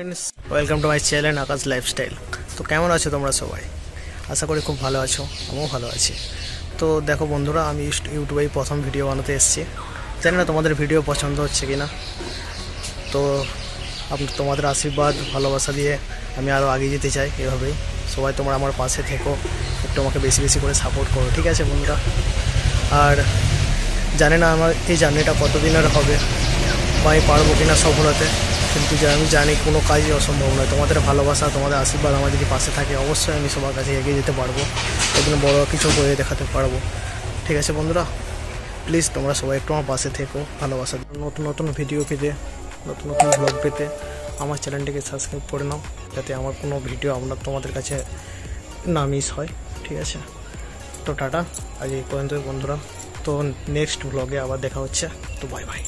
Friends welcome to my channel Akash lifestyle. तो केमन आछो तोमरा सबाई? आशा करी खूब भालो आछो, आमिও भालो आछि। तो देखो बंधुरा आमी यूट्यूबे प्रथम भिडियो बानाते एसेछि, जानि ना तोमादेर भिडियो पसंद होच्छे किना। तो তোমাদের আশীর্বাদ ভালোবাসা দিয়ে আমি আরও এগিয়ে যেতে চাই। এভাবেই সবাই তোমরা আমার পাশে থেকো, একটু আমাকে বেশি বেশি করে সাপোর্ট করো, ঠিক আছে বন্ধুরা। আর জানি না আমার এই জার্নিটা কতদিনের হবে বা আমি পারবো কিনা সফল হতে, কিন্তু আমি জানি কোনো কাজই অসম্ভব নয়। তোমাদের ভালোবাসা, তোমাদের আশীর্বাদ আমার যদি পাশে থাকে অবশ্যই আমি সবার কাছে এগিয়ে যেতে পারবো, একদিন বড় কিছু করে দেখাতে পারবো, ঠিক আছে বন্ধুরা। প্লিজ তোমরা সবাই একটু আমার পাশে থেকো, ভালোবাসা। নতুন নতুন ভিডিও পেতে, নতুন নতুন ব্লগ পেতে আমার চ্যানেলটিকে সাবস্ক্রাইব করে নাও, যাতে আমার কোনো ভিডিও তোমাদের কাছে না মিস হয়, ঠিক আছে। তো টাটা, আজ এই পর্যন্ত বন্ধুরা। তো নেক্সট ব্লগে আবার দেখা হচ্ছে। তো বাই বাই।